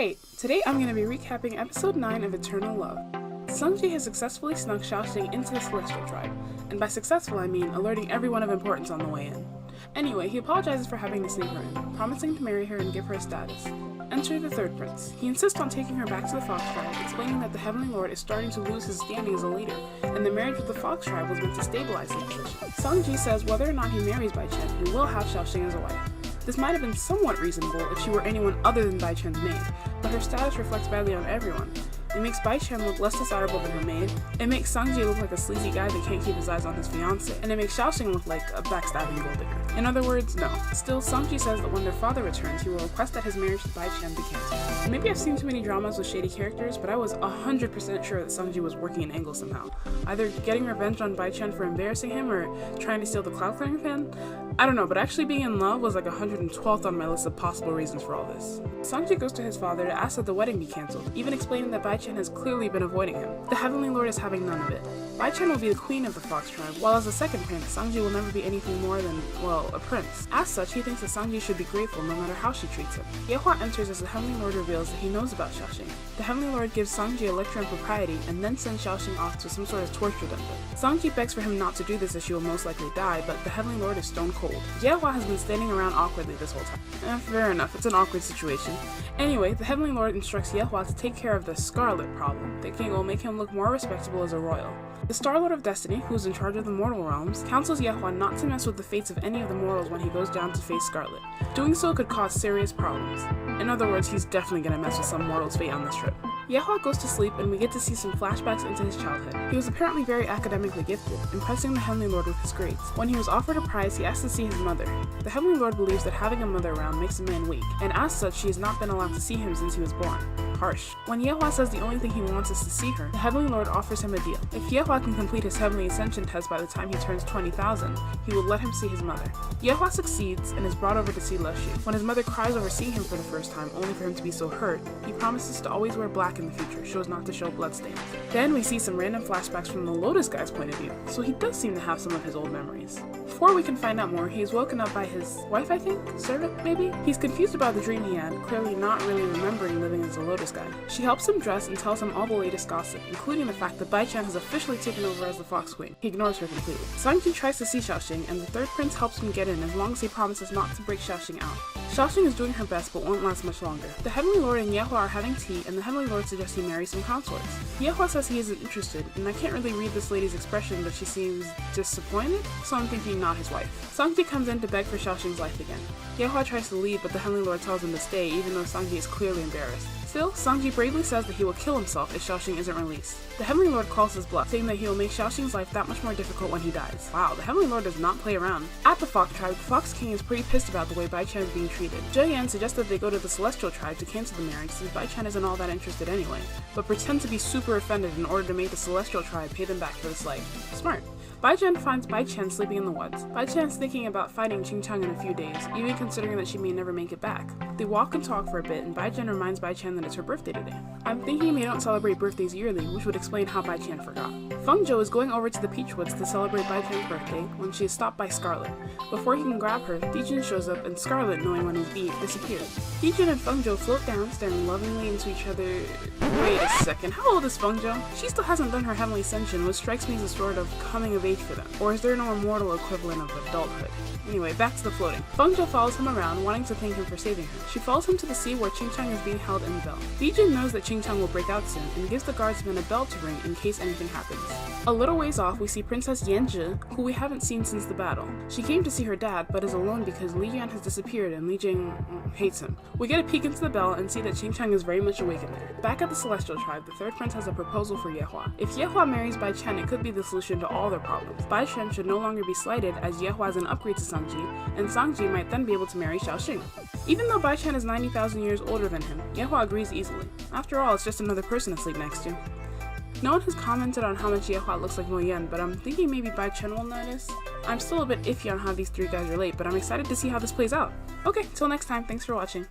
Hey, today I'm going to be recapping episode 9 of Eternal Love. Seungji has successfully snuck Xiaoxing into the Celestial Tribe, and by successful I mean alerting everyone of importance on the way in. Anyway, he apologizes for having to sneak her in, promising to marry her and give her a status. Enter the third prince. He insists on taking her back to the Fox Tribe, explaining that the Heavenly Lord is starting to lose his standing as a leader, and the marriage with the Fox Tribe was meant to stabilize his position. Seungji says whether or not he marries Bai Chen, he will have Xiaoxing as a wife. This might have been somewhat reasonable if she were anyone other than Bai Chen's maid, but her status reflects badly on everyone. It makes Bai Chen look less desirable than her maid, it makes Seungji look like a sleazy guy that can't keep his eyes on his fiancée, and it makes Xiaoxing look like a backstabbing gold digger. In other words, no. Still, Seungji says that when their father returns, he will request that his marriage to Bai Chen be cancelled. Maybe I've seen too many dramas with shady characters, but I was 100% sure that Seungji was working an angle somehow. Either getting revenge on Bai Chen for embarrassing him, or trying to steal the Cloud Clearing fan? I don't know, but actually being in love was like 112th on my list of possible reasons for all this. Seungji goes to his father to ask that the wedding be cancelled, even explaining that Bai Chen has clearly been avoiding him. The Heavenly Lord is having none of it. Bai Chen will be the queen of the Fox Tribe, while as the second prince, Seungji will never be anything more than, well, a prince. As such, he thinks that Seungji should be grateful no matter how she treats him. Yehua enters as the Heavenly Lord reveals that he knows about Xiaoxing. The Heavenly Lord gives Seungji a lecture on propriety and then sends Xiaoxing off to some sort of torture dungeon. Seungji begs for him not to do this as she will most likely die, but the Heavenly Lord is stone cold. Yehua has been standing around awkwardly this whole time. Fair enough, it's an awkward situation. Anyway, the Heavenly Lord instructs Yehua to take care of the Scarlet problem, thinking it will make him look more respectable as a royal. The Star-Lord of Destiny, who's in charge of the mortal realms, counsels Yehua not to mess with the fates of any of the mortals when he goes down to face Scarlet. Doing so could cause serious problems. In other words, he's definitely gonna mess with some mortal's fate on this trip. Yehua goes to sleep and we get to see some flashbacks into his childhood. He was apparently very academically gifted, impressing the Heavenly Lord with his grades. When he was offered a prize, he asked to see his mother. The Heavenly Lord believes that having a mother around makes a man weak, and as such she has not been allowed to see him since he was born. Harsh. When Yehua says the only thing he wants is to see her, the Heavenly Lord offers him a deal. If Yehua can complete his Heavenly Ascension test by the time he turns 20,000, he will let him see his mother. Yehua succeeds and is brought over to see Leshu. When his mother cries over seeing him for the first time, only for him to be so hurt, he promises to always wear black in the future, so as not to show bloodstains. Then we see some random flashbacks from the Lotus guy's point of view, so he does seem to have some of his old memories. Before we can find out more, he is woken up by his wife, I think? Servant, maybe? He's confused about the dream he had, clearly not really remembering living as a Lotus guy. She helps him dress and tells him all the latest gossip, including the fact that Bai Chen has officially taken over as the Fox Queen. He ignores her completely. Seungji tries to see Xiaoxing, and the third prince helps him get in as long as he promises not to break Xiaoxing out. Xiaoxing is doing her best but won't last much longer. The Heavenly Lord and Yehua are having tea, and the Heavenly Lord suggests he marry some consorts. Yehua says he isn't interested, and I can't really read this lady's expression, but she seems disappointed, so I'm thinking not his wife. Seungji comes in to beg for Xiaoxing's life again. Yehua tries to leave, but the Heavenly Lord tells him to stay, even though Seungji is clearly embarrassed. Still, Seungji bravely says that he will kill himself if Xiaoxing isn't released. The Heavenly Lord calls his bluff, saying that he will make Xiaoxing's life that much more difficult when he dies. Wow, the Heavenly Lord does not play around. At the Fox Tribe, the Fox King is pretty pissed about the way Bai Chen is being treated. Zhe Yan suggests that they go to the Celestial Tribe to cancel the marriage since Bai Chen isn't all that interested anyway, but pretend to be super offended in order to make the Celestial Tribe pay them back for the slight. Smart. Bai Chen finds Bai Chen sleeping in the woods. Bai Chen is thinking about fighting Qing Chang in a few days, even considering that she may never make it back. They walk and talk for a bit, and Bai Chen reminds Bai Chen that it's her birthday today. I'm thinking they don't celebrate birthdays yearly, which would explain how Bai Chen forgot. Feng Zhou is going over to the Peach Woods to celebrate Bai Chen's birthday when she is stopped by Scarlet. Before he can grab her, Dijin shows up and Scarlet, knowing when he's beat, disappears. Dijin and Feng Zhou float down, staring lovingly into each other. Wait a second, how old is Feng Zhou? She still hasn't done her Heavenly Ascension, which strikes me as a sort of coming of age for them. Or is there no immortal equivalent of adulthood? Anyway, back to the floating. Feng Zhou follows him around, wanting to thank him for saving her. She follows him to the sea where Qing Chang is being held in the bell. Dijin knows that Qing Chang will break out soon and gives the guardsmen a bell to ring in case anything happens. A little ways off, we see Princess Yanzhi, who we haven't seen since the battle. She came to see her dad, but is alone because Li Yuan has disappeared and Li Jing hates him. We get a peek into the bell and see that Qing Chang is very much awake in there. Back at the Celestial Tribe, the third prince has a proposal for Yehua. If Yehua marries Bai Chen, it could be the solution to all their problems. Bai Chen should no longer be slighted as Yehua is an upgrade to Seungji, and Seungji might then be able to marry Xiaoxing. Even though Bai Chen is 90,000 years older than him, Yehua agrees easily. After all, it's just another person to sleep next to. No one has commented on how much Yehua looks like Mo Yan, but I'm thinking maybe Bai Chen will notice. I'm still a bit iffy on how these three guys relate, but I'm excited to see how this plays out. Okay, till next time, thanks for watching.